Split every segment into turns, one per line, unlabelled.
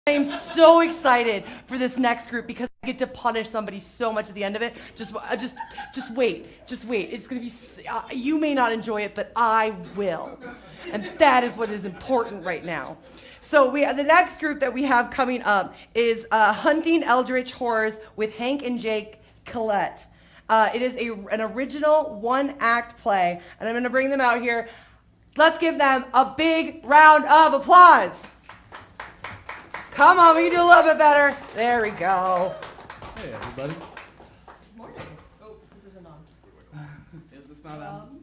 I am so excited for this next group because I get to punish somebody so much at the end of it. Just wait. It's gonna be. You may not enjoy it, but I will, and that is what is important right now. So the next group that we have coming up is Hunting Eldritch Horrors with Hank and Jake Killette. It is an original one-act play, and I'm gonna bring them out here. Let's give them a big round of applause. Come on, we can do a little bit better. There we go.
Hey, everybody.
Good morning. Oh, this isn't on.
Is this not on?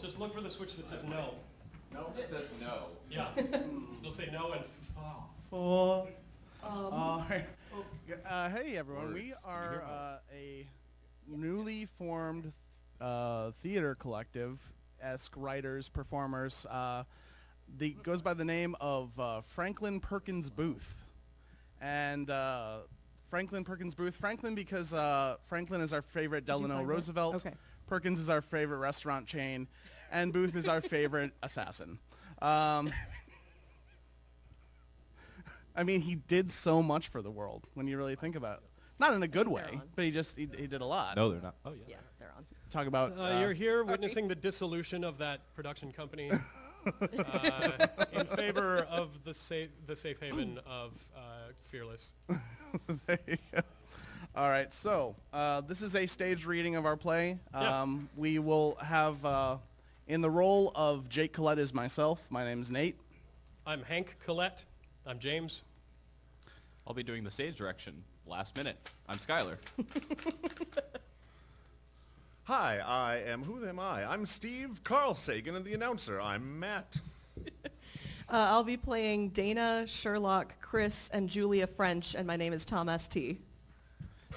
Just look for the switch that says no.
No, it says no.
Yeah. It'll say no and
Hey, everyone. We are a newly formed theater collective-esque writers, performers. Goes by the name of Franklin Perkins Booth. And Franklin Perkins Booth. Franklin because Franklin is our favorite Delano Roosevelt.
Okay.
Perkins is our favorite restaurant chain. And Booth is our favorite assassin. I mean, he did so much for the world when you really think about it. Not in a good way, but he did a lot.
No, they're not. Oh, yeah.
Yeah, they're on.
Talk about...
you're here witnessing the dissolution of that production company in favor of the safe haven of Fearless.
There you go. All right, so this is a staged reading of our play. We will have, in the role of Jake Killette is myself. My name's Nate.
I'm Hank Killette. I'm James.
I'll be doing the stage direction last minute. I'm Skylar.
Hi, I am Who Am I? I'm Steve Carl Sagan and the announcer. I'm Matt.
I'll be playing Dana, Sherlock, Chris, and Julia French, and my name is Tom St.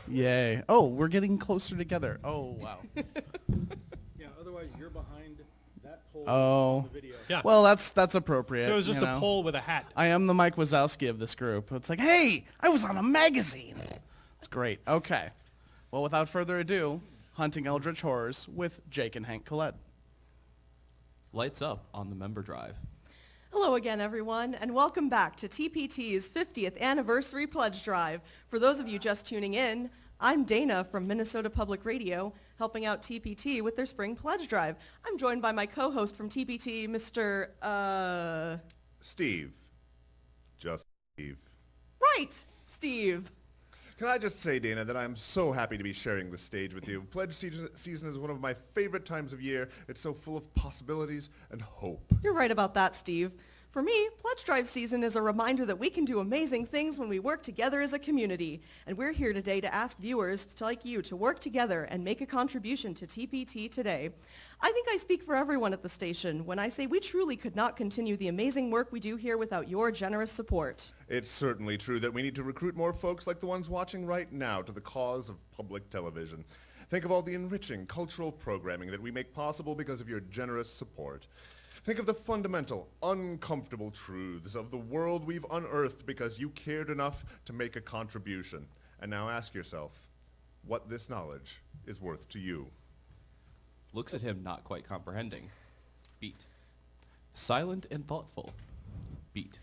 Yay. Oh, we're getting closer together. Oh, wow.
Yeah, otherwise you're behind that pole
Oh.
on the video.
Yeah.
Well, that's appropriate.
So it was just
you
a
know.
pole with a hat.
I am the Mike Wazowski of this group. It's like, hey, I was on a magazine. It's great. Okay. Well, without further ado, Hunting Eldritch Horrors with Jake and Hank Killette.
Lights up on the member drive.
Hello again, everyone, and welcome back to TPT's 50th Anniversary Pledge Drive. For those of you just tuning in, I'm Dana from Minnesota Public Radio, helping out TPT with their Spring Pledge Drive. I'm joined by my co-host from TPT, Mr.
Steve. Just Steve.
Right, Steve.
Can I just say, Dana, that I'm so happy to be sharing the stage with you. Pledge season is one of my favorite times of year. It's so full of possibilities and hope.
You're right about that, Steve. For me, Pledge Drive season is a reminder that we can do amazing things when we work together as a community. And we're here today to ask viewers like you to work together and make a contribution to TPT today. I think I speak for everyone at the station when I say we truly could not continue the amazing work we do here without your generous support.
It's certainly true that we need to recruit more folks like the ones watching right now to the cause of public television. Think of all the enriching cultural programming that we make possible because of your generous support. Think of the fundamental, uncomfortable truths of the world we've unearthed because you cared enough to make a contribution. And now ask yourself what this knowledge is worth to you.
Looks at him not quite comprehending. Beat. Silent and thoughtful. Beat.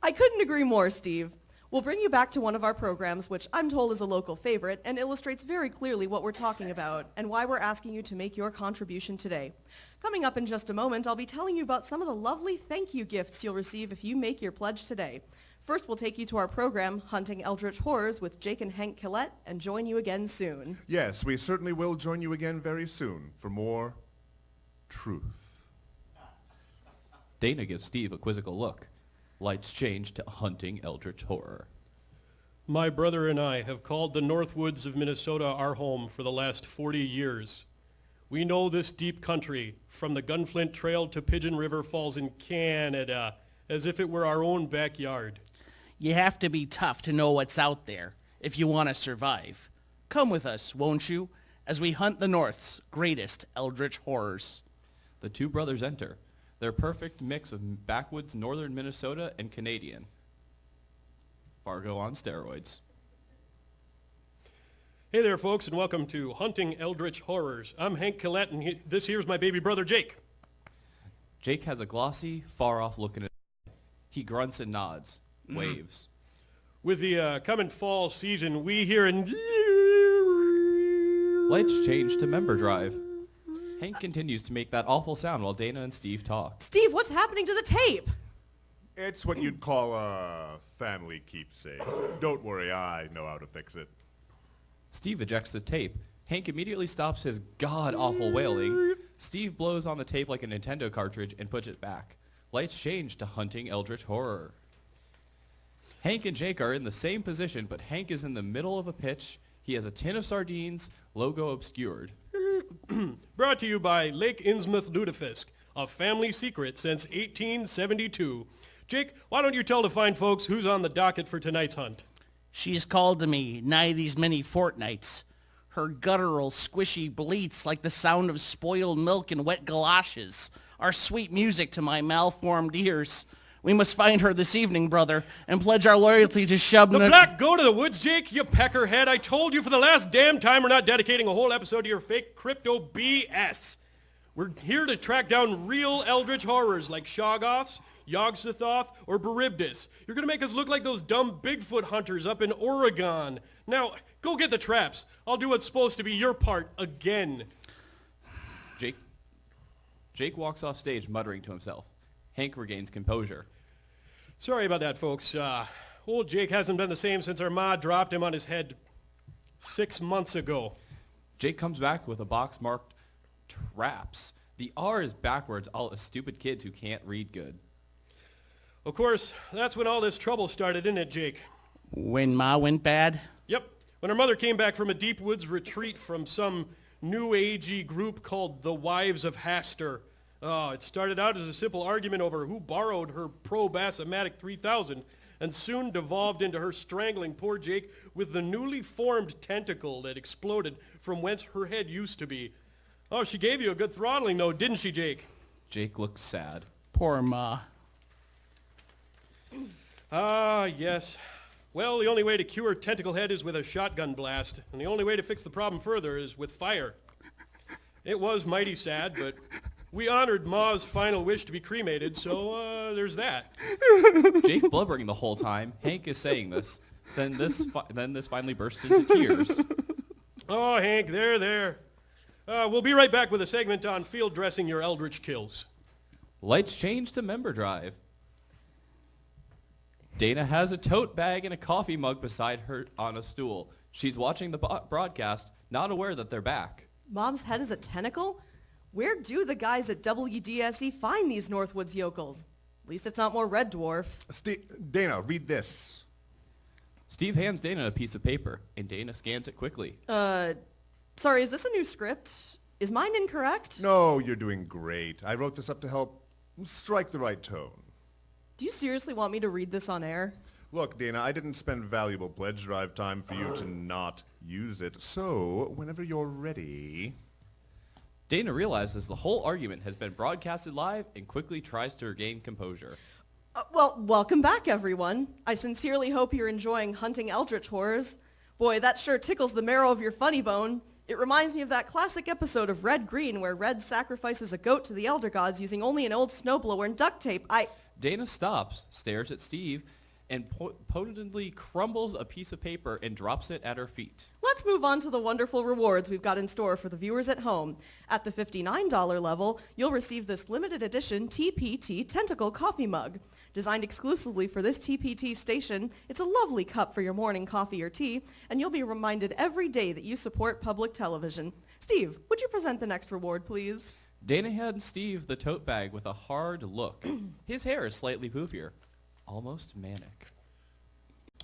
I couldn't agree more, Steve. We'll bring you back to one of our programs, which I'm told is a local favorite and illustrates very clearly what we're talking about and why we're asking you to make your contribution today. Coming up in just a moment, I'll be telling you about some of the lovely thank you gifts you'll receive if you make your pledge today. First, we'll take you to our program, Hunting Eldritch Horrors with Jake and Hank Killette, and join you again soon.
Yes, we certainly will join you again very soon for more truth.
Dana gives Steve a quizzical look. Lights change to Hunting Eldritch Horror.
My brother and I have called the Northwoods of Minnesota our home for the last 40 years. We know this deep country, from the Gunflint Trail to Pigeon River Falls in Canada, as if it were our own backyard.
You have to be tough to know what's out there if you want to survive. Come with us, won't you, as we hunt the North's greatest eldritch horrors.
The two brothers enter. Their perfect mix of backwoods northern Minnesota and Canadian. Fargo on steroids.
Hey there, folks, and welcome to Hunting Eldritch Horrors. I'm Hank Killette, and this here's my baby brother, Jake.
Jake has a glossy, far-off look in his eye. He grunts and nods, waves.
With the coming fall season, we here in...
Lights change to member drive. Hank continues to make that awful sound while Dana and Steve talk.
Steve, what's happening to the tape?
It's what you'd call a family keepsake. Don't worry, I know how to fix it.
Steve ejects the tape. Hank immediately stops his god-awful wailing. Steve blows on the tape like a Nintendo cartridge and puts it back. Lights change to hunting Eldritch horror. Hank and Jake are in the same position, but Hank is in the middle of a pitch. He has a tin of sardines, logo obscured.
Brought to you by Lake Innsmouth Lutefisk, a family secret since 1872. Jake, why don't you tell the fine folks who's on the docket for tonight's hunt?
She's called to me nigh these many fortnights. Her guttural, squishy bleats like the sound of spoiled milk and wet galoshes are sweet music to my malformed ears. We must find her this evening, brother, and pledge our loyalty to Shubna.
The Black Goat of the Woods, Jake, you peckerhead. I told you for the last damn time we're not dedicating a whole episode to your fake crypto BS. We're here to track down real Eldritch horrors like Shoggoths, Yog-Sothoth, or Charybdis. You're going to make us look like those dumb Bigfoot hunters up in Oregon. Now, go get the traps. I'll do what's supposed to be your part again.
Jake walks off stage muttering to himself. Hank regains composure.
Sorry about that, folks. Old Jake hasn't been the same since our ma dropped him on his head 6 months ago.
Jake comes back with a box marked traps. The R is backwards, all the stupid kids who can't read good.
Of course, that's when all this trouble started, isn't it, Jake?
When Ma went bad?
Yep. When her mother came back from a deep woods retreat from some new agey group called the Wives of Hastur. Oh, it started out as a simple argument over who borrowed her Pro-Bassomatic 3000 and soon devolved into her strangling poor Jake with the newly formed tentacle that exploded from whence her head used to be. Oh, she gave you a good throttling, though, didn't she, Jake?
Jake looks sad.
Poor Ma.
Ah, yes. Well, the only way to cure tentacle head is with a shotgun blast, and the only way to fix the problem further is with fire. It was mighty sad, but we honored Ma's final wish to be cremated, so there's that.
Jake blubbering the whole time. Hank is saying this. Then this finally bursts into tears.
Oh, Hank, there. We'll be right back with a segment on field dressing your Eldritch kills.
Lights change to member drive. Dana has a tote bag and a coffee mug beside her on a stool. She's watching the broadcast, not aware that they're back.
Mom's head is a tentacle? Where do the guys at WDSE find these Northwoods yokels? At least it's not more Red Dwarf.
Dana, read this.
Steve hands Dana a piece of paper, and Dana scans it quickly.
Sorry, is this a new script? Is mine incorrect?
No, you're doing great. I wrote this up to help strike the right tone.
Do you seriously want me to read this on air?
Look, Dana, I didn't spend valuable pledge drive time for you to not use it. So, whenever you're ready...
Dana realizes the whole argument has been broadcasted live and quickly tries to regain composure.
Well, welcome back, everyone. I sincerely hope you're enjoying hunting Eldritch horrors. Boy, that sure tickles the marrow of your funny bone. It reminds me of that classic episode of Red Green where Red sacrifices a goat to the Elder Gods using only an old snowblower and duct tape.
Dana stops, stares at Steve, and potently crumbles a piece of paper and drops it at her feet.
Let's move on to the wonderful rewards we've got in store for the viewers at home. At the $59 level, you'll receive this limited edition TPT Tentacle coffee mug. Designed exclusively for this TPT station, it's a lovely cup for your morning coffee or tea, and you'll be reminded every day that you support public television. Steve, would you present the next reward, please?
Dana hands Steve the tote bag with a hard look. His hair is slightly poofier. Almost manic.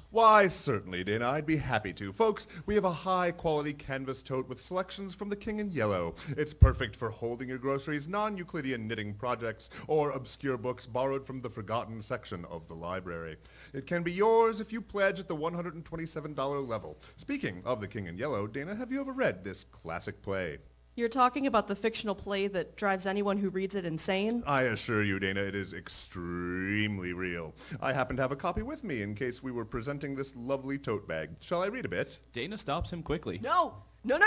Why, certainly, Dana. I'd be happy to. Folks, we have a high-quality canvas tote with selections from the King in Yellow. It's perfect for holding your groceries, non-Euclidean knitting projects, or obscure books borrowed from the forgotten section of the library. It can be yours if you pledge at the $127 level. Speaking of the King in Yellow, Dana, have you ever read this classic play?
You're talking about the fictional play that drives anyone who reads it insane?
I assure you, Dana, it is extremely real. I happen to have a copy with me in case we were presenting this lovely tote bag. Shall I read a bit?
Dana stops him quickly.
No, no.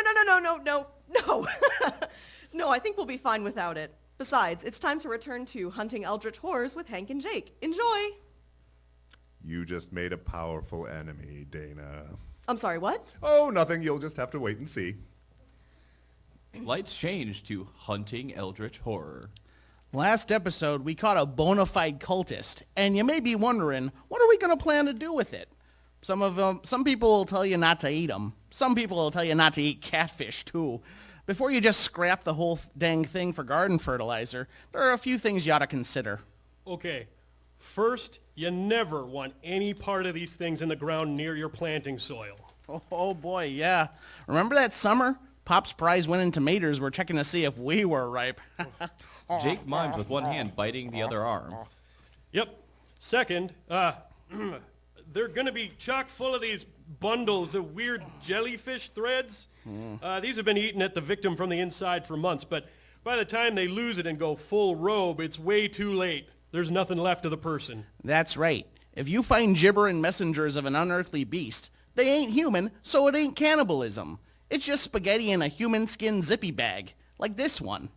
No, I think we'll be fine without it. Besides, it's time to return to Hunting Eldritch Horrors with Hank and Jake. Enjoy!
You just made a powerful enemy, Dana.
I'm sorry, what?
Oh, nothing. You'll just have to wait and see.
Lights change to hunting Eldritch horror.
Last episode, we caught a bona fide cultist, and you may be wondering, what are we going to plan to do with it? Some people will tell you not to eat them. Some people will tell you not to eat catfish, too. Before you just scrap the whole dang thing for garden fertilizer, there are a few things you ought to consider.
Okay, first, you never want any part of these things in the ground near your planting soil.
Oh boy, yeah. Remember that summer? Pop's prize winning tomatoes were checking to see if we were ripe.
Jake mimes with one hand biting the other arm.
Yep. Second, they're going to be chock full of these bundles of weird jellyfish threads. These have been eaten at the victim from the inside for months, but by the time they lose it and go full robe, it's way too late. There's nothing left of the person.
That's right. If you find gibbering messengers of an unearthly beast, they ain't human, so it ain't cannibalism. It's just spaghetti in a human skin zippy bag, like this one.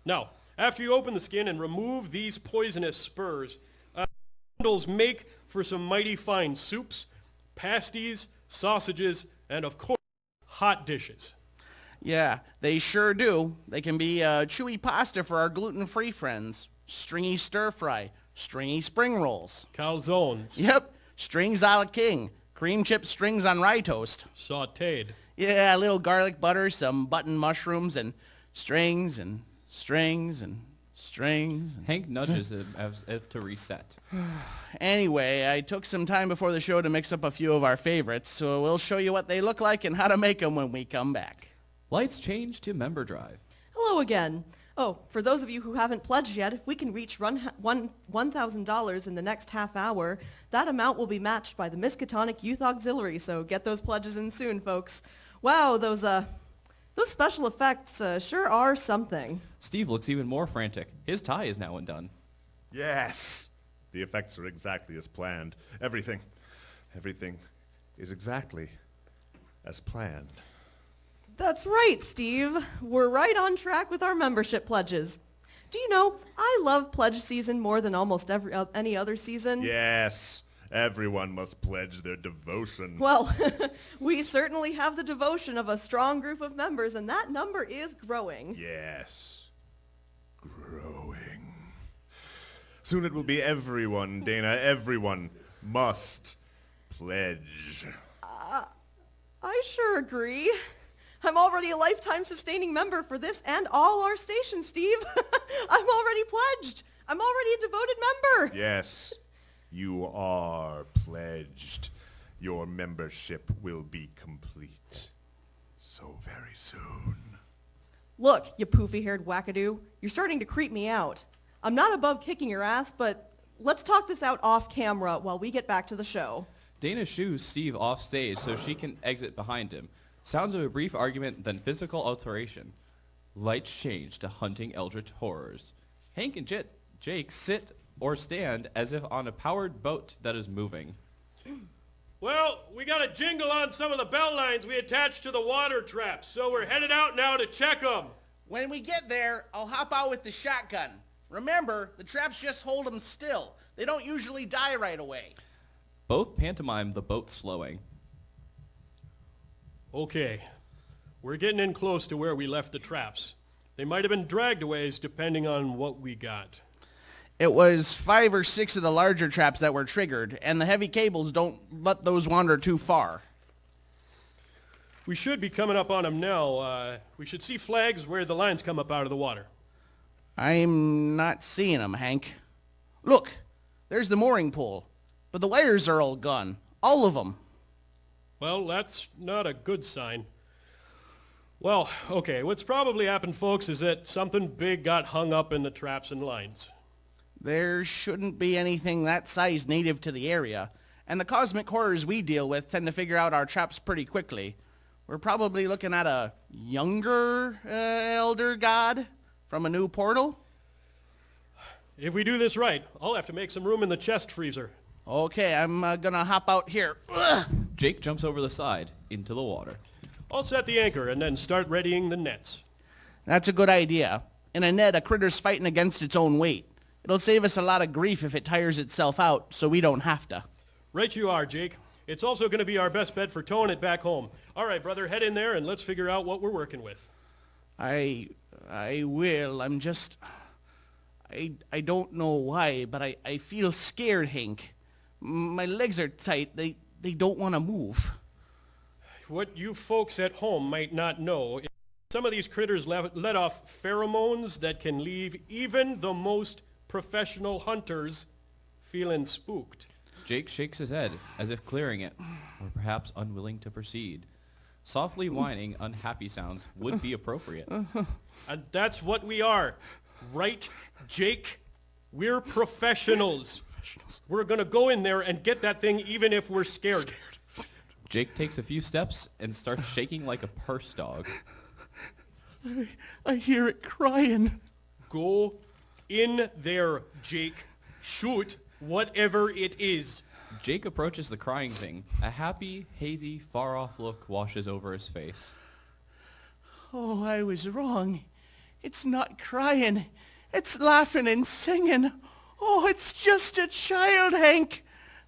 Now, after you open the skin and remove these poisonous spurs, bundles make for some mighty fine soups, pasties, sausages, and of course, hot dishes.
Yeah, they sure do. They can be chewy pasta for our gluten-free friends, stringy stir-fry, stringy spring rolls.
Calzones.
Yep, strings a la king, cream chip strings on rye toast.
Sautéed.
Yeah, a little garlic butter, some button mushrooms, and strings and strings and strings.
Hank nudges him as if to reset.
Anyway, I took some time before the show to mix up a few of our favorites, so we'll show you what they look like and how to make them when we come back.
Lights change to member drive.
Hello again. Oh, for those of you who haven't pledged yet, if we can reach $1,000 in the next half hour, that amount will be matched by the Miskatonic Youth Auxiliary, so get those pledges in soon, folks. Wow, those special effects sure are something.
Steve looks even more frantic. His tie is now undone.
Yes. The effects are exactly as planned. Everything is exactly as planned.
That's right, Steve. We're right on track with our membership pledges. Do you know, I love pledge season more than almost any other season.
Yes. Everyone must pledge their devotion.
Well, we certainly have the devotion of a strong group of members, and that number is growing.
Yes. Growing. Soon it will be everyone, Dana. Everyone must pledge.
I sure agree. I'm already a lifetime sustaining member for this and all our stations, Steve. I'm already pledged. I'm already a devoted member.
Yes, you are pledged. Your membership will be complete so very soon.
Look, you poofy-haired wackadoo, you're starting to creep me out. I'm not above kicking your ass, but let's talk this out off camera while we get back to the show.
Dana shoos Steve off stage so she can exit behind him. Sounds of a brief argument, then physical alteration. Lights change to hunting eldritch horrors. Hank and Jake sit or stand as if on a powered boat that is moving.
Well, we got a jingle on some of the bell lines we attached to the water traps, so we're headed out now to check them.
When we get there, I'll hop out with the shotgun. Remember, the traps just hold them still. They don't usually die right away.
Both pantomime the boat slowing.
Okay, we're getting in close to where we left the traps. They might have been dragged a ways depending on what we got.
It was 5 or 6 of the larger traps that were triggered, and the heavy cables don't let those wander too far.
We should be coming up on them now. We should see flags where the lines come up out of the water.
I'm not seeing them, Hank. Look, there's the mooring pole, but the wires are all gone. All of them.
Well, that's not a good sign. Well, okay, what's probably happened, folks, is that something big got hung up in the traps and lines.
There shouldn't be anything that size native to the area, and the cosmic horrors we deal with tend to figure out our traps pretty quickly. We're probably looking at a younger elder god from a new portal.
If we do this right, I'll have to make some room in the chest freezer.
Okay, I'm gonna hop out here. Ugh.
Jake jumps over the side into the water.
I'll set the anchor and then start readying the nets.
That's a good idea. In a net, a critter's fighting against its own weight. It'll save us a lot of grief if it tires itself out, so we don't have to.
Right you are, Jake. It's also going to be our best bet for towing it back home. All right, brother, head in there and let's figure out what we're working with.
I will. I'm just... I don't know why, but I feel scared, Hank. My legs are tight. They don't want to move.
What you folks at home might not know is some of these critters let off pheromones that can leave even the most professional hunters feeling spooked.
Jake shakes his head as if clearing it, or perhaps unwilling to proceed. Softly whining, unhappy sounds would be appropriate.
And that's what we are. Right, Jake? We're professionals. We're going to go in there and get that thing even if we're scared.
Jake takes a few steps and starts shaking like a purse dog.
I hear it crying.
Go in there, Jake. Shoot whatever it is.
Jake approaches the crying thing. A happy, hazy, far-off look washes over his face.
Oh, I was wrong. It's not crying. It's laughing and singing. Oh, it's just a child, Hank.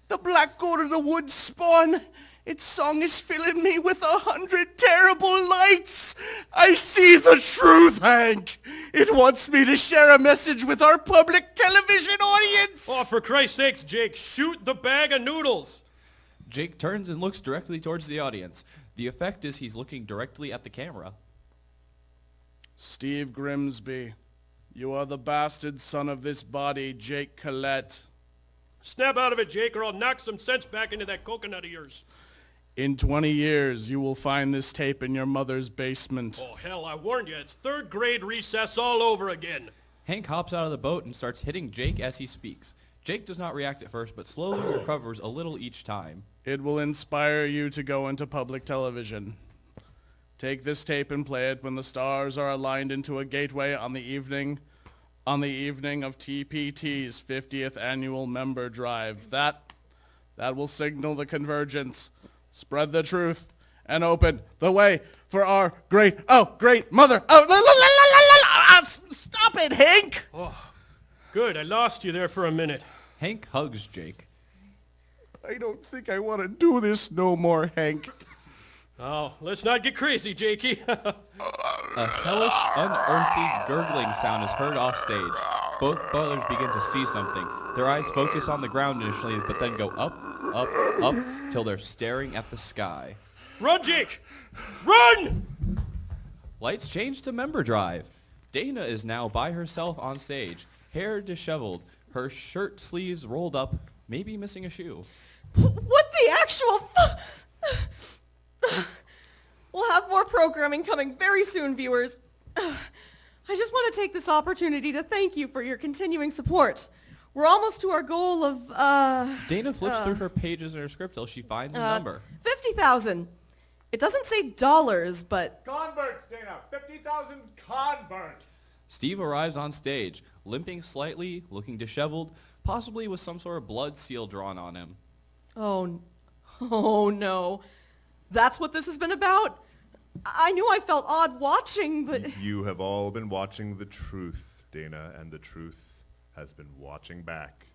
The black goat of the woods spawn. Its song is filling me with 100 terrible lights. I see the truth, Hank. It wants me to share a message with our public television audience.
Oh, for Christ's sakes, Jake, shoot the bag of noodles.
Jake turns and looks directly towards the audience. The effect is he's looking directly at the camera.
Steve Grimsby, you are the bastard son of this body, Jake Killette.
Snap out of it, Jake, or I'll knock some sense back into that coconut of yours.
In 20 years, you will find this tape in your mother's basement.
Oh, hell, I warned you. It's third grade recess all over again.
Hank hops out of the boat and starts hitting Jake as he speaks. Jake does not react at first, but slowly recovers a little each time.
It will inspire you to go into public television. Take this tape and play it when the stars are aligned into a gateway on the evening of TPT's 50th annual member drive. That will signal the convergence, spread the truth, and open the way for our great mother.
Stop it, Hank.
Oh, good. I lost you there for a minute.
Hank hugs Jake.
I don't think I want to do this no more, Hank.
Oh, let's not get crazy, Jakey.
A hellish, unearthly, gurgling sound is heard off stage. Both brothers begin to see something. Their eyes focus on the ground initially, but then go up, up, up, till they're staring at the sky.
Run, Jake! Run!
Lights change to member drive. Dana is now by herself on stage, hair disheveled, her shirt sleeves rolled up, maybe missing a shoe.
What the actual We'll have more programming coming very soon, viewers. I just want to take this opportunity to thank you for your continuing support. We're almost to our goal of,
Dana flips through her pages in her script till she finds a number.
50,000. It doesn't say dollars, but...
Converts, Dana! 50,000 converts!
Steve arrives on stage, limping slightly, looking disheveled, possibly with some sort of blood seal drawn on him.
Oh no. That's what this has been about? I knew I felt odd watching, but...
You have all been watching the truth, Dana, and the truth has been watching back.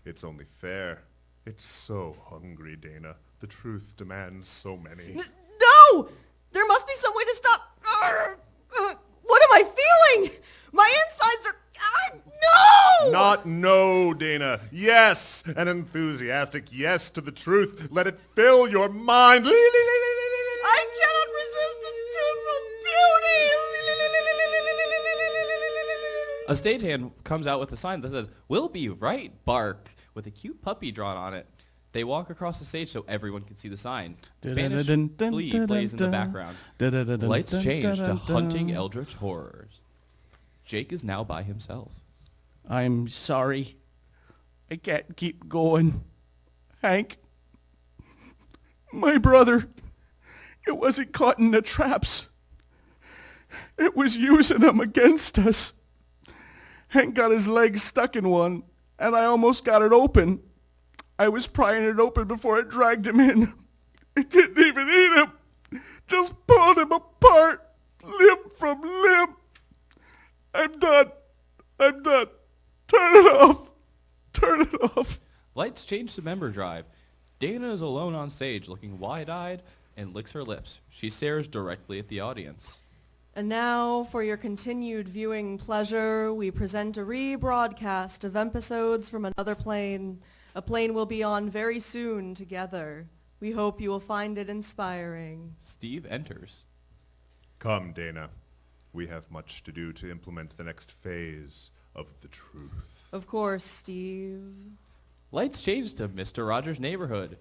It's only fair. It's so hungry, Dana. The truth demands so many.
No! There must be some way to stop... What am I feeling? My insides are... No!
Not no, Dana. Yes! An enthusiastic yes to the truth. Let it fill your mind.
I cannot resist its truthful beauty.
A stagehand comes out with a sign that says, "We'll be right, Bark," with a cute puppy drawn on it. They walk across the stage so everyone can see the sign. Spanish Flea plays in the background. Lights change to hunting eldritch horrors. Jake is now by himself.
I'm sorry. I can't keep going. Hank, my brother, it wasn't caught in the traps. It was using them against us. Hank got his legs stuck in one, and I almost got it open. I was prying it open before it dragged him in. It didn't even eat him. Just pulled him apart, limb from limb. I'm done. Turn it off.
Lights change to member drive. Dana is alone on stage, looking wide-eyed and licks her lips. She stares directly at the audience.
And now, for your continued viewing pleasure, we present a rebroadcast of episodes from another plane. A plane we'll be on very soon together. We hope you will find it inspiring.
Steve enters.
Come, Dana. We have much to do to implement the next phase of the truth.
Of course, Steve.
Lights change to Mr. Rogers' Neighborhood.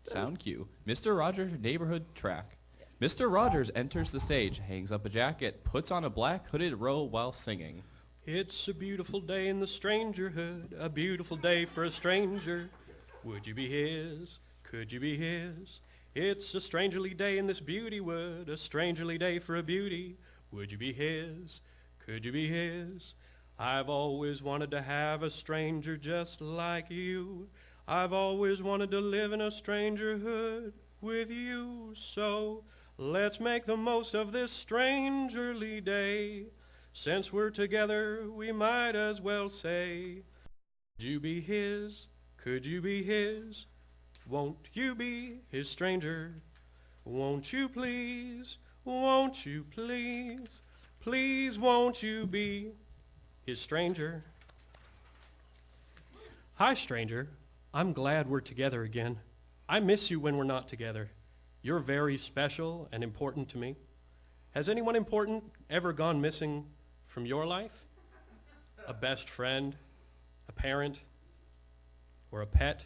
Sound cue. Mr. Rogers' Neighborhood track. Mr. Rogers enters the stage, hangs up a jacket, puts on a black hooded robe while singing.
It's a beautiful day in the strangerhood, a beautiful day for a stranger. Would you be his? Could you be his? It's a strangerly day in this beauty wood, a strangerly day for a beauty. Would you be his? Could you be his? I've always wanted to have a stranger just like you. I've always wanted to live in a strangerhood with you. So let's make the most of this strangerly day. Since we're together, we might as well say, could you be his? Could you be his? Won't you be his stranger? Won't you please? Won't you please? Please won't you be his stranger? Hi, stranger. I'm glad we're together again. I miss you when we're not together. You're very special and important to me. Has anyone important ever gone missing from your life? A best friend, a parent, or a pet?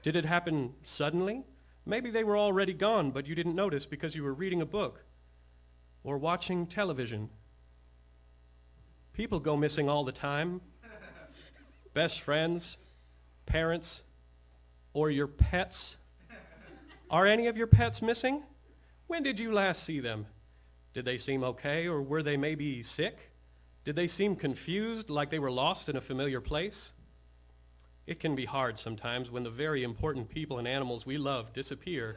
Did it happen suddenly? Maybe they were already gone, but you didn't notice because you were reading a book or watching television. People go missing all the time. Best friends, parents, or your pets. Are any of your pets missing? When did you last see them? Did they seem okay, or were they maybe sick? Did they seem confused, like they were lost in a familiar place? It can be hard sometimes when the very important people and animals we love disappear.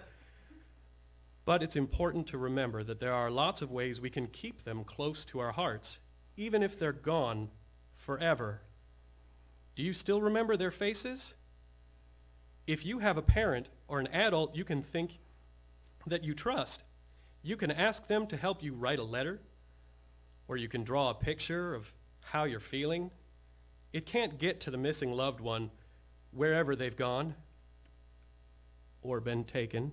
But it's important to remember that there are lots of ways we can keep them close to our hearts, even if they're gone forever. Do you still remember their faces? If you have a parent or an adult you can think that you trust, you can ask them to help you write a letter, or you can draw a picture of how you're feeling. It can't get to the missing loved one wherever they've gone or been taken.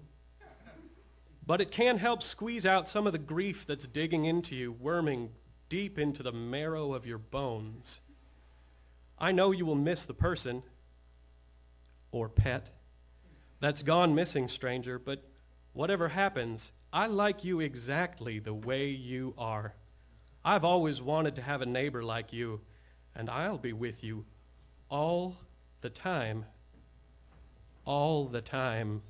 But it can help squeeze out some of the grief that's digging into you, worming deep into the marrow of your bones. I know you will miss the person or pet that's gone missing, stranger, but whatever happens, I like you exactly the way you are. I've always wanted to have a neighbor like you, and I'll be with you all the time. All the time.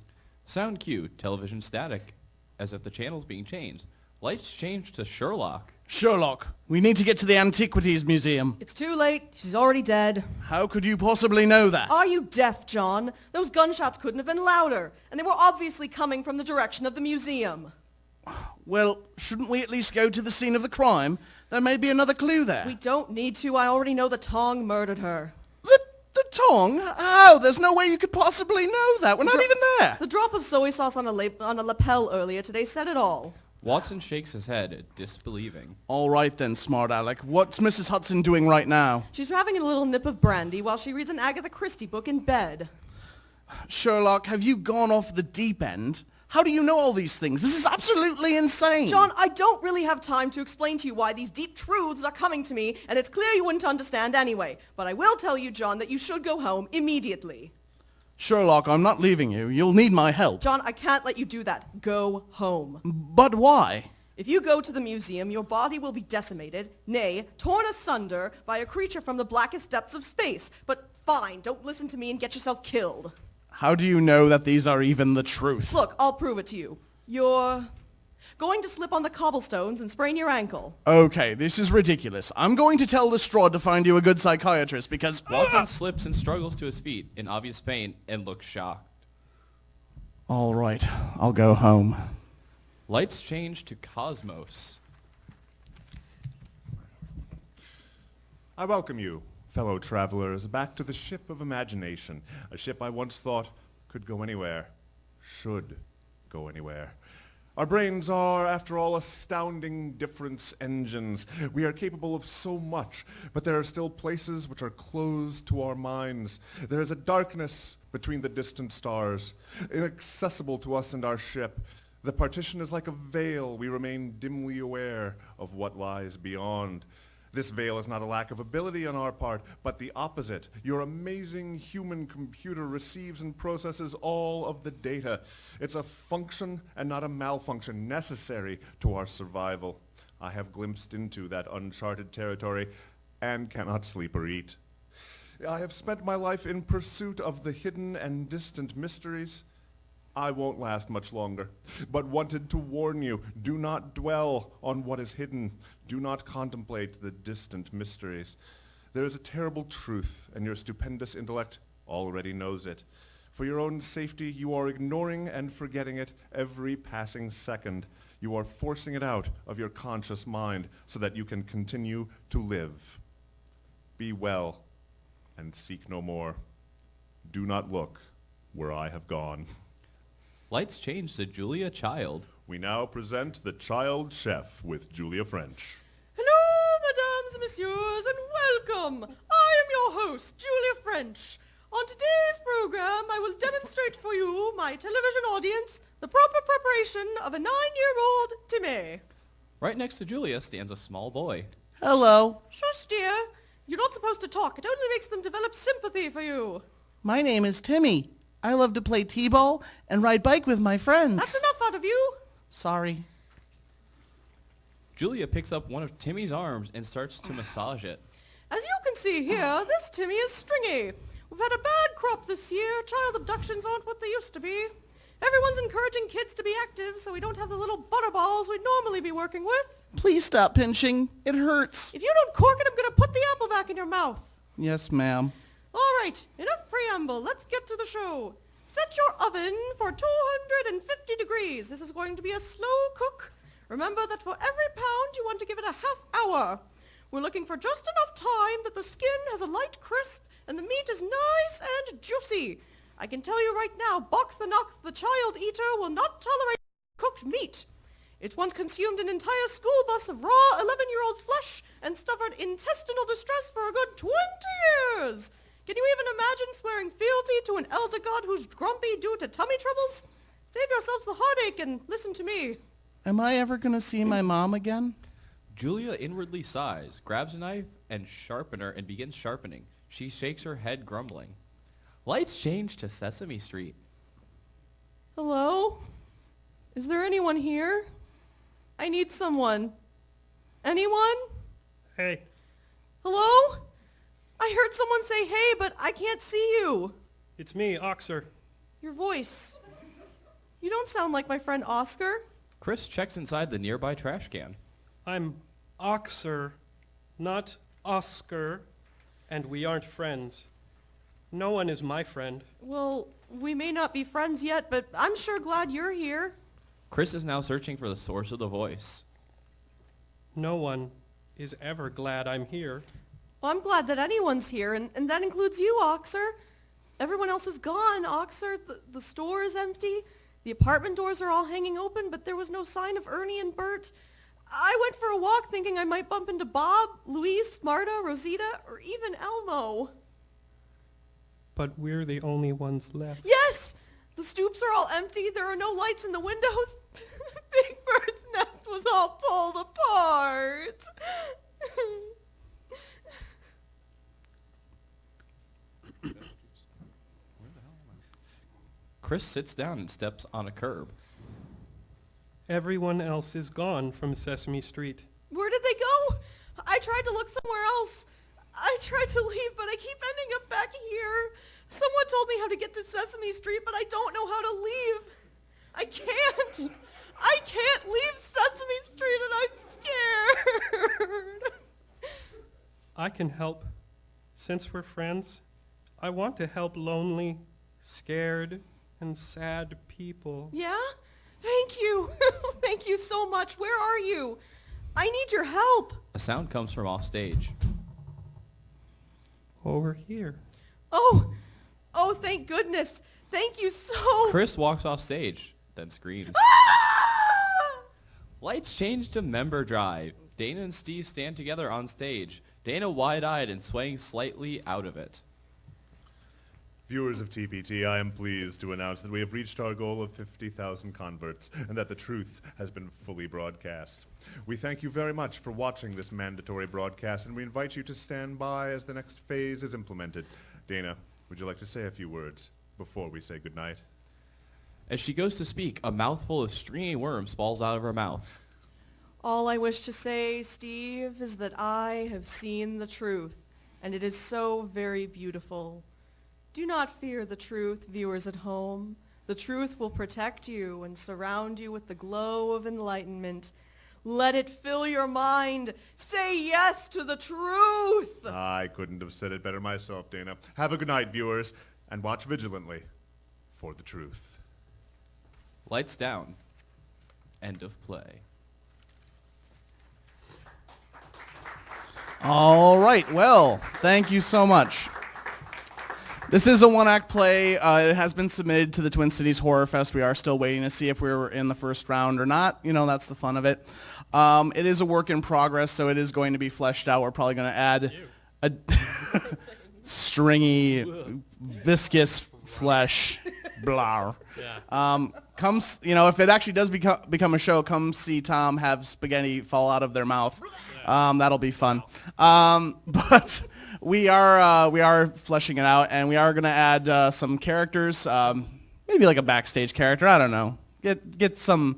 Sound cue. Television static. As if the channel's being changed. Lights change to Sherlock.
Sherlock, we need to get to the Antiquities Museum.
It's too late. She's already dead.
How could you possibly know that?
Are you deaf, John? Those gunshots couldn't have been louder, and they were obviously coming from the direction of the museum.
Well, shouldn't we at least go to the scene of the crime? There may be another clue there.
We don't need to. I already know the Tong murdered her.
The Tong? How? There's no way you could possibly know that. We're not even there.
The drop of soy sauce on a lapel earlier today said it all.
Watson shakes his head, disbelieving.
All right then, smart Alec. What's Mrs. Hudson doing right now?
She's having a little nip of brandy while she reads an Agatha Christie book in bed.
Sherlock, have you gone off the deep end? How do you know all these things? This is absolutely insane.
John, I don't really have time to explain to you why these deep truths are coming to me, and it's clear you wouldn't understand anyway. But I will tell you, John, that you should go home immediately.
Sherlock, I'm not leaving you. You'll need my help.
John, I can't let you do that. Go home.
But why?
If you go to the museum, your body will be decimated, nay, torn asunder by a creature from the blackest depths of space. But fine, don't listen to me and get yourself killed.
How do you know that these are even the truth?
Look, I'll prove it to you. You're going to slip on the cobblestones and sprain your ankle.
Okay, this is ridiculous. I'm going to tell Lestrade to find you a good psychiatrist because...
Watson slips and struggles to his feet in obvious pain and looks shocked.
All right, I'll go home.
Lights change to Cosmos.
I welcome you, Fellow travelers, back to the ship of imagination, a ship I once thought could go anywhere, should go anywhere. Our brains are, after all, astounding difference engines. We are capable of so much, but there are still places which are closed to our minds. There is a darkness between the distant stars, inaccessible to us and our ship. The partition is like a veil. We remain dimly aware of what lies beyond. This veil is not a lack of ability on our part, but the opposite. Your amazing human computer receives and processes all of the data. It's a function and not a malfunction necessary to our survival. I have glimpsed into that uncharted territory and cannot sleep or eat. I have spent my life in pursuit of the hidden and distant mysteries. I won't last much longer, but wanted to warn you, do not dwell on what is hidden. Do not contemplate the distant mysteries. There is a terrible truth, and your stupendous intellect already knows it. For your own safety, you are ignoring and forgetting it every passing second. You are forcing it out of your conscious mind so that you can continue to live. Be well, and seek no more. Do not look where I have gone.
Lights change to Julia Child.
We now present the Child Chef with Julia French.
Hello, mesdames and messieurs, and welcome. I am your host, Julia French. On today's program, I will demonstrate for you, my television audience, the proper preparation of a 9-year-old Timmy.
Right next to Julia stands a small boy.
Hello.
Shush, dear. You're not supposed to talk. It only makes them develop sympathy for you.
My name is Timmy. I love to play t-ball and ride bike with my friends.
That's enough out of you.
Sorry.
Julia picks up one of Timmy's arms and starts to massage it.
As you can see here, this Timmy is stringy. We've had a bad crop this year. Child abductions aren't what they used to be. Everyone's encouraging kids to be active, so we don't have the little butterballs we'd normally be working with.
Please stop pinching. It hurts.
If you don't cork it, I'm going to put the apple back in your mouth.
Yes, ma'am.
All right, enough preamble. Let's get to the show. Set your oven for 250 degrees. This is going to be a slow cook. Remember that for every pound, you want to give it a half hour. We're looking for just enough time that the skin has a light crisp and the meat is nice and juicy. I can tell you right now, Bok the Knock, the child eater, will not tolerate cooked meat. It's once consumed an entire school bus of raw 11-year-old flesh and suffered intestinal distress for a good 20 years. Can you even imagine swearing fealty to an elder god who's grumpy due to tummy troubles? Save yourselves the heartache and listen to me.
Am I ever going to see my mom again?
Julia inwardly sighs, grabs a knife and sharpener and begins sharpening. She shakes her head, grumbling. Lights change to Sesame Street.
Hello? Is there anyone here? I need someone. Anyone?
Hey,
Hello? I heard someone say hey, but I can't see you.
it's me, Oxer.
Your voice. You don't sound like my friend Oscar.
Chris checks inside the nearby trash can.
I'm Oxer, not Oscar, and we aren't friends. No one is my friend.
Well, we may not be friends yet, but I'm sure glad you're here.
Chris is now searching for the source of the voice.
No one is ever glad I'm here.
Well, I'm glad that anyone's here, and that includes you, Oxer. Everyone else is gone, Oxer. The store is empty. The apartment doors are all hanging open, but there was no sign of Ernie and Bert. I went for a walk thinking I might bump into Bob, Louise, Marta, Rosita, or even Elmo.
But we're the only ones left.
Yes! The stoops are all empty. There are no lights in the windows. Big Bird's nest was all pulled apart.
Chris sits down and steps on a curb.
Everyone else is gone from Sesame Street.
Where did they go? I tried to look somewhere else. I tried to leave, but I keep ending up back here. Someone told me how to get to Sesame Street, but I don't know how to leave. I can't. I can't leave Sesame Street, and I'm scared.
I can help. Since we're friends, I want to help lonely, scared, and sad people.
Yeah? Thank you. Thank you so much. Where are you? I need your help.
A sound comes from off stage.
Over here.
Oh, thank goodness. Thank you so...
Chris walks off stage, then screams. Lights change to member drive. Dana and Steve stand together on stage. Dana wide-eyed and swaying slightly out of it.
Viewers of TPT, I am pleased to announce that we have reached our goal of 50,000 converts and that the truth has been fully broadcast. We thank you very much for watching this mandatory broadcast, and we invite you to stand by as the next phase is implemented. Dana, would you like to say a few words before we say goodnight?
As she goes to speak, a mouthful of stringy worms falls out of her mouth.
All I wish to say, Steve, is that I have seen the truth, and it is so very beautiful. Do not fear the truth, viewers at home. The truth will protect you and surround you with the glow of enlightenment. Let it fill your mind. Say yes to the truth.
I couldn't have said it better myself, Dana. Have a good night, viewers, and watch vigilantly for the truth.
Lights down. End of play.
All right, well, thank you so much. This is a one-act play. It has been submitted to the Twin Cities Horror Fest. We are still waiting to see if we were in the first round or not. You know, that's the fun of it. It is a work in progress, so it is going to be fleshed out. We're probably going to add a stringy, viscous flesh. Blah.
Yeah.
If it actually does become a show, come see Tom have spaghetti fall out of their mouth. That'll be fun. But we are fleshing it out, and we are going to add some characters, maybe like a backstage character. I don't know. Get some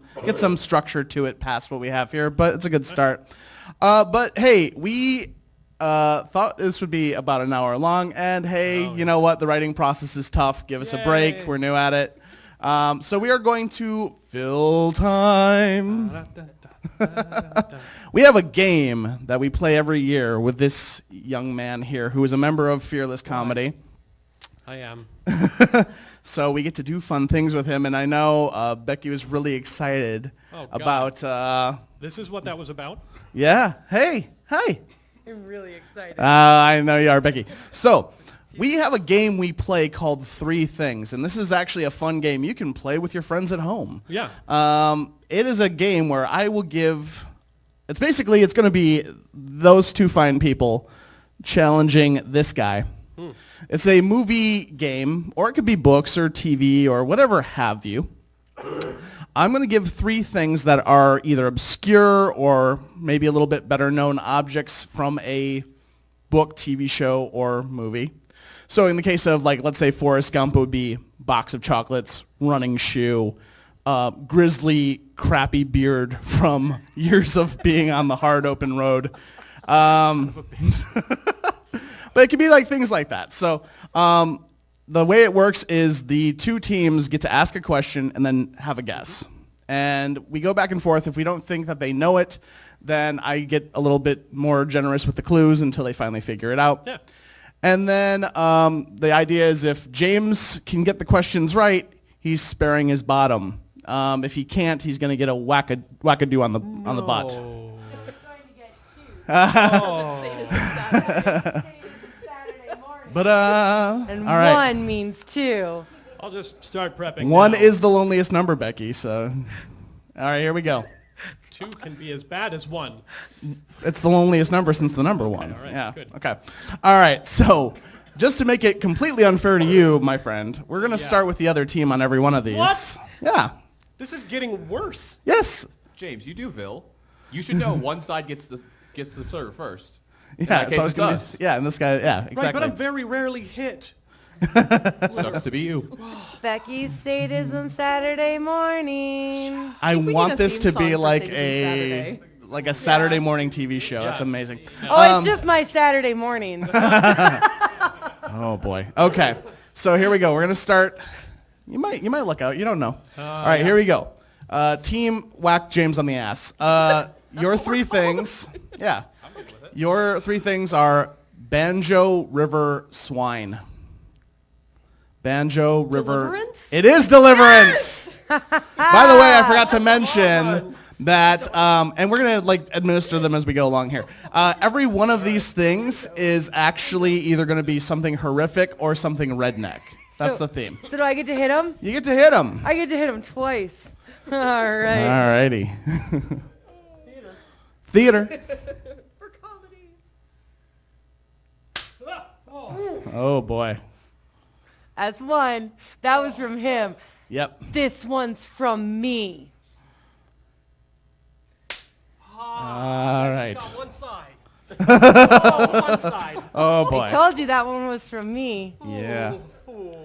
structure to it past what we have here, but it's a good start. But hey, we thought this would be about an hour long, and hey, you know what? The writing process is tough. Give us a break. We're new at it. So we are going to fill time. We have a game that we play every year with this young man here who is a member of Fearless Comedy.
I am.
So we get to do fun things with him, and I know Becky was really excited about...
This is what that was about?
Yeah. Hey.
I'm really excited.
I know you are, Becky. So we have a game we play called Three Things, and this is actually a fun game you can play with your friends at home.
Yeah.
It is a game where I will give... It's going to be those two fine people challenging this guy. It's a movie game, or it could be books or TV or whatever have you. I'm going to give three things that are either obscure or maybe a little bit better known objects from a book, TV show, or movie. So in the case of, like, let's say Forrest Gump, it would be box of chocolates, running shoe, grizzly, crappy beard from years of being on the hard open road. But it could be like things like that. So the way it works is the two teams get to ask a question and then have a guess. And we go back and forth. If we don't think that they know it, then I get a little bit more generous with the clues until they finally figure it out.
Yeah.
And then the idea is if James can get the questions right, he's sparing his bottom. If he can't, he's going to get a wackadoo on the butt.
We're going to get two.
Doesn't say this is Saturday.
Saturday morning.
But
And
all right.
one means two.
I'll just start prepping.
One
now.
is the loneliest number, Becky. So, all right, here we go.
Two can be as bad as one.
It's the loneliest number since the number one.
all right,
Yeah.
good.
Okay. All right. So, just to make it completely unfair to you, my friend, we're gonna start with the other team on every one of these.
What?
Yeah.
This is getting worse.
Yes.
James, you do, Vil. You should know one side gets the serve first.
Yeah.
that case,
always
it's
gonna
us.
be. Yeah. And this guy. Yeah. Exactly.
Right, but I'm very rarely hit.
Sucks to be you.
Becky's Sadism Saturday morning.
I
we need
want
a
this
theme
to be
song for
like
Sadism Saturday.
a Saturday morning TV show. That's
Yeah.
amazing.
Oh, it's just my Saturday morning.
Oh boy. Okay. So here we go. We're gonna start. You might look out. You don't know. All right. Here we go. Team whack James on the ass. Your three things. Yeah. Your three things are banjo, river, swine. Banjo, river.
Deliverance?
It is Deliverance. By the way, I forgot to mention that, and we're gonna administer them as we go along here. Every one of these things is actually either gonna be something horrific or something redneck. That's the theme.
So do I get to hit him?
You get to hit them.
I get to hit him twice. All right.
Alrighty. Theater.
For comedy.
Oh boy.
That's one. That was from him.
Yep.
This one's from me.
All right.
Got one side. Oh, one side.
Oh
I
boy.
told you that one was from me.
Yeah.
Oh.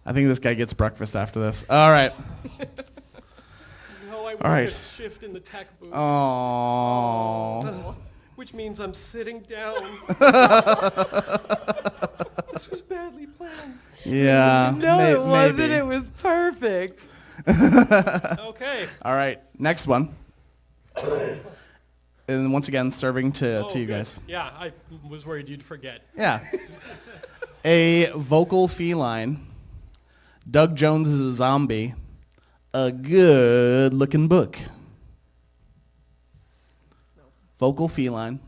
I think this guy gets breakfast after this. All right.
No, I work
All right.
a shift in the tech booth.
Oh.
Which means I'm sitting down. This was badly planned.
Yeah.
No, it wasn't.
Maybe.
It was perfect.
Okay.
All right. Next one. And once again, serving to you
good.
guys.
Yeah, I was worried you'd forget.
Yeah. A vocal feline. Doug Jones is a zombie. A good-looking book. Vocal feline.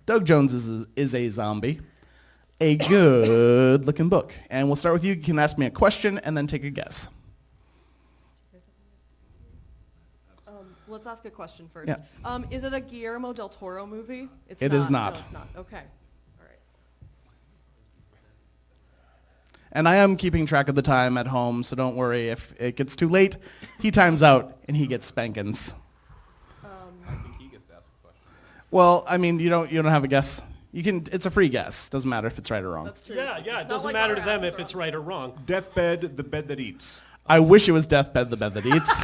Doug Jones is a zombie. A good-looking book. And we'll start with you. You can ask me a question and then take a guess.
Let's ask a question first.
Yeah.
Is it a Guillermo del Toro movie?
It is not.
No, it's not. Okay. All right.
And I am keeping track of the time at home, so don't worry. If it gets too late, he times out and he gets spankings.
I think he gets to ask a question.
Well, I mean, you don't have a guess. You can. It's a free guess. Doesn't matter if it's right or wrong.
That's true.
Yeah,
It's
it
not
doesn't
like
matter
our
to them
asses
if it's
are-
right or wrong.
Deathbed, the bed that eats.
I wish it was Deathbed, the Bed That Eats.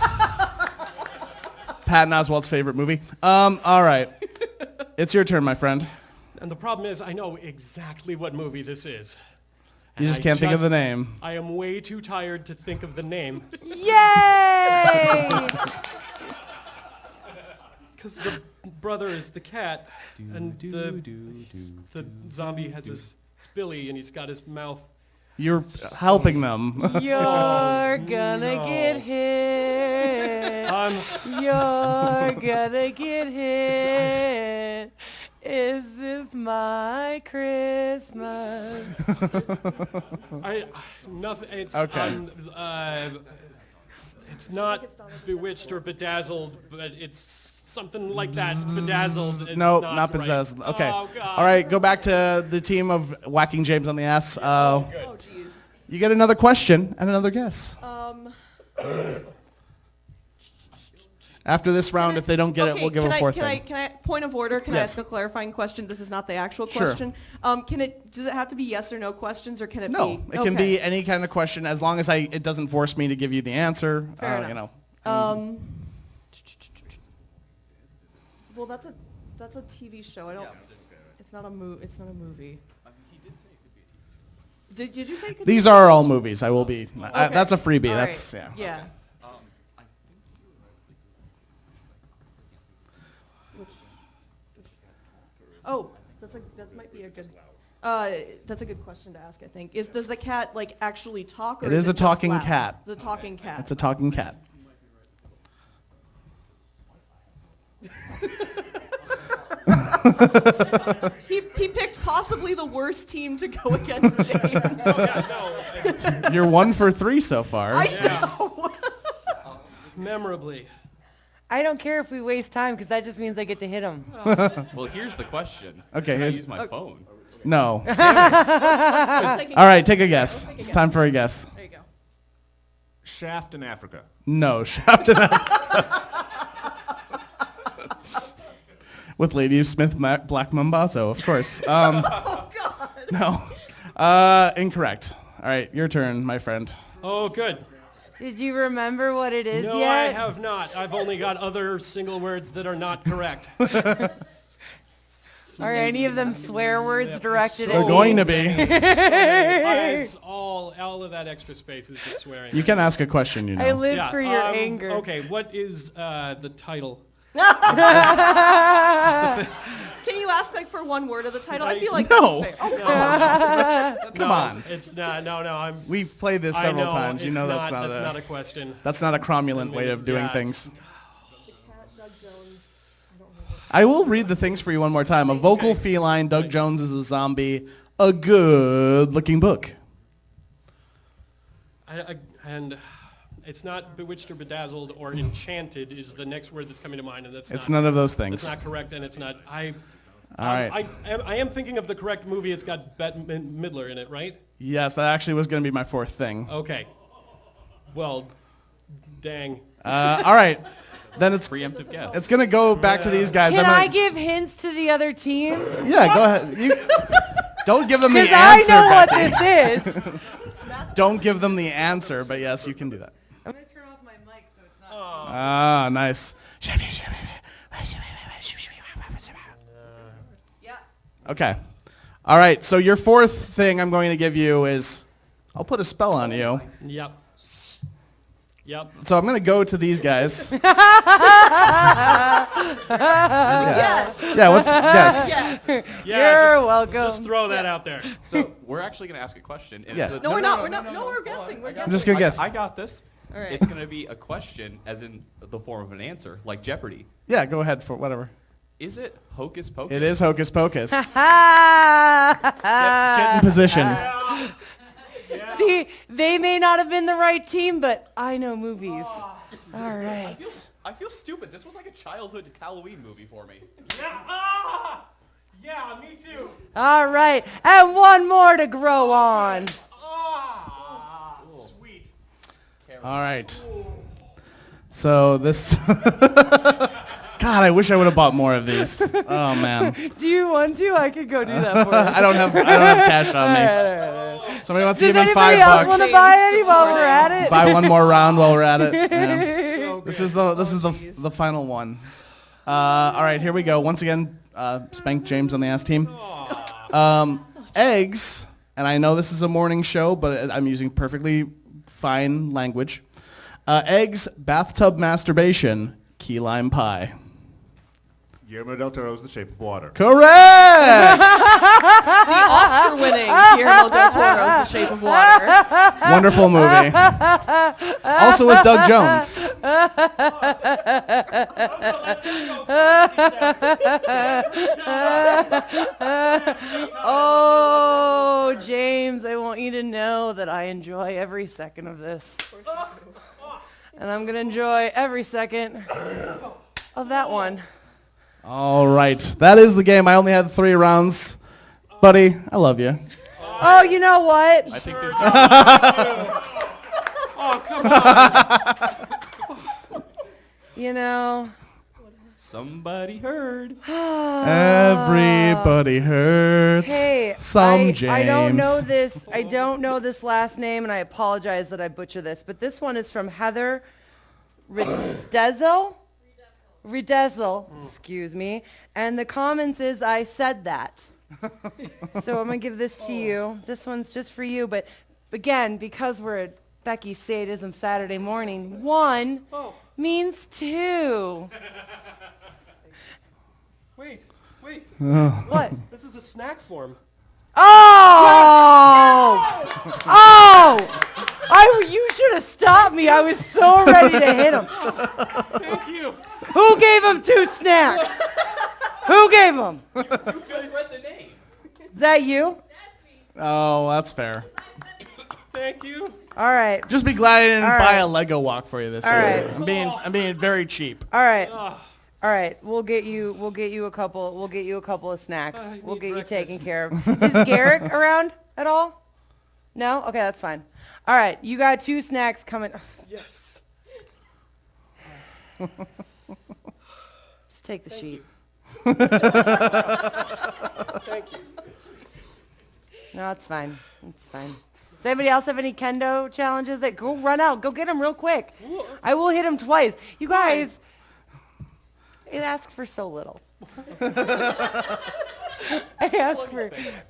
Patton Oswalt's favorite movie. All right. It's your turn, my friend.
And the problem is, I know exactly what movie this is.
You
And
just
I
can't think of the name.
I am way too tired to think of the name.
Yay!
Because the brother is the cat, and the zombie has his Billy, and he's got his mouth.
You're helping them.
You're gonna get hit. You're gonna get hit. Is this my Christmas?
Nothing. It's
Okay.
it's not Bewitched or Bedazzled, but it's something like that. Bedazzled. It's
No,
not
not
right.
Bedazzled. Okay.
Oh, God.
All right, go back to the team of whacking James on the ass.
Oh, jeez.
You get another question and another guess. After this round, if they don't get it, we'll give a fourth thing.
Can I, point of order, can I
Yes.
ask a clarifying question? This is not the actual
Sure.
question. Does it have to be yes or no questions, or can it
No,
be?
it can be any kind of question as long as it doesn't force me to give you the answer.
Fair enough.
You know.
Well, that's a TV show. I don't. It's not a It's not a movie. Did you say? It could
These
be
are all movies. I will be.
Okay.
That's a freebie.
All
That's
right.
yeah.
Yeah. Oh, that might be a good. That's a good question to ask. I think does the cat actually talk? Or
It is a
just
talking
laugh?
cat.
It's a talking cat.
It's a talking cat.
He picked possibly the worst team to go against James.
You're 1 for 3 so far.
I know.
Memorably.
I don't care if we waste time because that just means I get to hit him.
Well, here's the question.
Okay,
Can I
here's-
use my phone?
No.
Let's take a
All right, take a guess.
take a
It's
guess.
time for a guess.
There you go.
Shaft in Africa.
No, Shaft in Africa. With Lady Smith Black Mambazo, of course.
Oh God.
No. Incorrect. All right, your turn, my friend.
Oh, good.
Did you remember what it is
No,
yet?
I have not. I've only got other single words that are not correct.
Are any of them swear words directed
They're
at
going
me?
to be.
It's all of that extra space is just swearing.
You can ask a question, you know.
I live
Yeah,
for your anger.
Okay, what is the title?
Can you ask like for one word of the title? I feel like
No.
that's fair. Oh,
Come on.
It's not. No, I'm.
We've played this
I
several
know,
times. You
it's
know
not,
that's
not a question.
that's not a cromulent way of doing
Yeah, it's-
things. I will read the things for you one more time. A vocal feline, Doug Jones is a zombie, a good-looking book.
And it's not bewitched or bedazzled or enchanted is the next word that's coming to mind, and that's
It's
not,
none of those things.
That's not correct, and it's not.
All right.
I am thinking of the correct movie. It's got Bette Midler in it, right?
Yes, that actually was going to be my fourth thing.
Okay. Well, dang.
All right. Then it's
Preemptive guess.
it's going to go back to these guys.
Can
I'm
I
gonna-
give hints to the other team?
Yeah, go ahead. Don't give them the
Because I
answer,
know what
Becky.
this is.
Don't give them the answer, but yes, you can do that.
I'm going to turn off my mic so it's not.
Ah, nice.
yeah.
Okay. All right, so your fourth thing I'm going to give you is, I'll put a spell on you.
Yep. Yep.
So I'm going to go to these guys.
Yes.
Yeah, what's, yes.
Yes.
Yeah,
You're welcome.
Just throw that out there.
So we're actually going to ask a question. And
Yeah.
it's a-
No, we're not. We're not. No, we're guessing. We're
I'm
guessing.
just going to guess.
I got this.
All right.
It's going to be a question, as in the form of an answer, like Jeopardy.
Yeah, go ahead for whatever.
Is it Hocus Pocus?
It is Hocus Pocus. Get
Ah!
in position.
See, they may not have been the right team, but I know movies. All right.
I feel stupid. This was like a childhood Halloween movie for me.
Yeah, me too.
All right. And one more to grow on.
Sweet.
All right. So this... God, I wish I would have bought more of these. Oh, man.
Do you want to? I could go do that for you.
I don't have cash on me. Somebody wants to
Does
give me
anybody else want
$5.
to buy any while we're at it?
Buy one more round while we're at it. Yeah. This is the final one. All right, here we go. Once again, Spank James on the ass team. Eggs, and I know this is a morning show, but I'm using perfectly fine language. Eggs, bathtub masturbation, key lime pie.
Guillermo del Toro's The Shape of Water.
Correct!
The Oscar-winning Guillermo del Toro's The Shape of Water.
Wonderful movie. Also with Doug Jones.
Oh, James, I want you to know that I enjoy every second of this. And I'm going to enjoy every second of that one.
All right, that is the game. I only had 3 rounds. Buddy, I love you.
Oh, you know what?
I think there's
Oh, come on.
You know,
somebody heard.
Everybody hurts.
hey,
Some James.
I don't know this. I don't know this last name, and I apologize that I butcher this. But this one is from Heather Redezel. Excuse me. And the comments is, I said that. So I'm going to give this to you. This one's just for you. But again, because we're at Becky's Sadism Saturday morning, 1 means 2.
Wait.
What?
This is a snack form.
Oh! You should have stopped me. I was so ready to hit him.
Thank you.
Who gave him 2 snacks? Who gave them?
You just read the name.
Is that you?
Oh, that's fair.
Thank you.
All right.
Just be glad I didn't
All
buy
right.
a Lego walk for you this
All
year.
right.
I'm being very cheap.
All right. All right. We'll get you a couple of snacks.
I
We'll
need
get you
breakfast.
taken care of. Is Garrick around at all? No? Okay, that's fine. All right. You got 2 snacks coming.
Yes.
Just take the sheet.
Thank you.
No, it's fine. It's fine. Does anybody else have any kendo challenges? That go run out. Go get them real quick. I will hit him twice. You guys, it asks for so little. I ask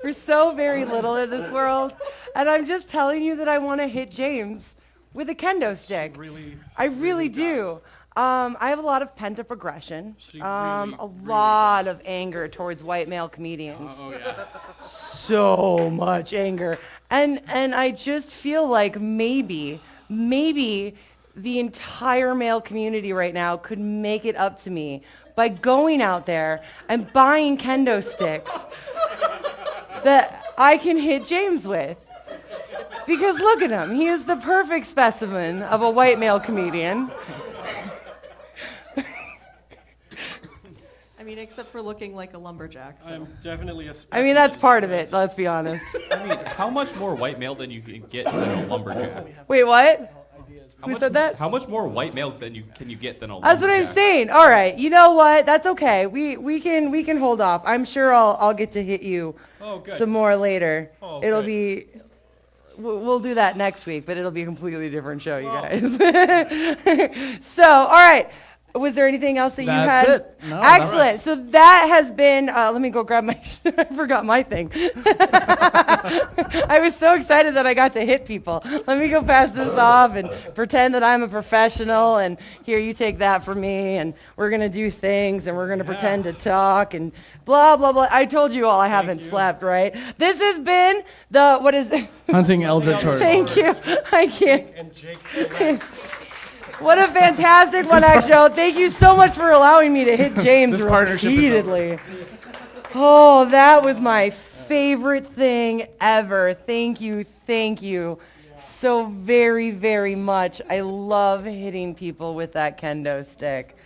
for so very little in this world. And I'm just telling you that I want to hit James with a kendo stick.
Really.
I really do. I have a lot of pent-up aggression.
So you
A
really
lot of anger towards white male comedians.
Oh, yeah.
So much anger. And I just feel like maybe the entire male community right now could make it up to me by going out there and buying kendo sticks that I can hit James with. Because look at him. He is the perfect specimen of a white male comedian.
I mean, except for looking like a lumberjack. So.
I'm definitely a
I mean, that's
specimen.
part of it, let's be honest.
I mean, how much more white male than you can get than a lumberjack?
Wait, what?
How
Who
much-
said that?
How much more white male can you get than a lumberjack?
That's what I'm saying. All right, you know what? That's okay. We can hold off. I'm sure I'll get to hit you
Oh, good.
some more later.
Oh,
It'll
good.
be. We'll do that next week, but it'll be a completely different show, you
Wow.
guys. So, all right. Was there anything else that you
That's
had?
it. No, that
Excellent.
was-
So that has been. Let me go grab my. I forgot my thing. I was so excited that I got to hit people. Let me go pass this off and pretend that I'm a professional. And here, you take that from me. And we're gonna do things, and we're gonna pretend to talk and blah blah blah. I told you all I haven't slept, right? This has been the what is it?
Hunting Eldritch Horror.
Thank you. I can't.
And Jake Killette.
What a fantastic one-act show. Thank you so much for allowing me to hit James
This partnership is
repeatedly. Oh, that was my favorite thing ever. Thank you so very, very much. I love hitting people with that kendo stick.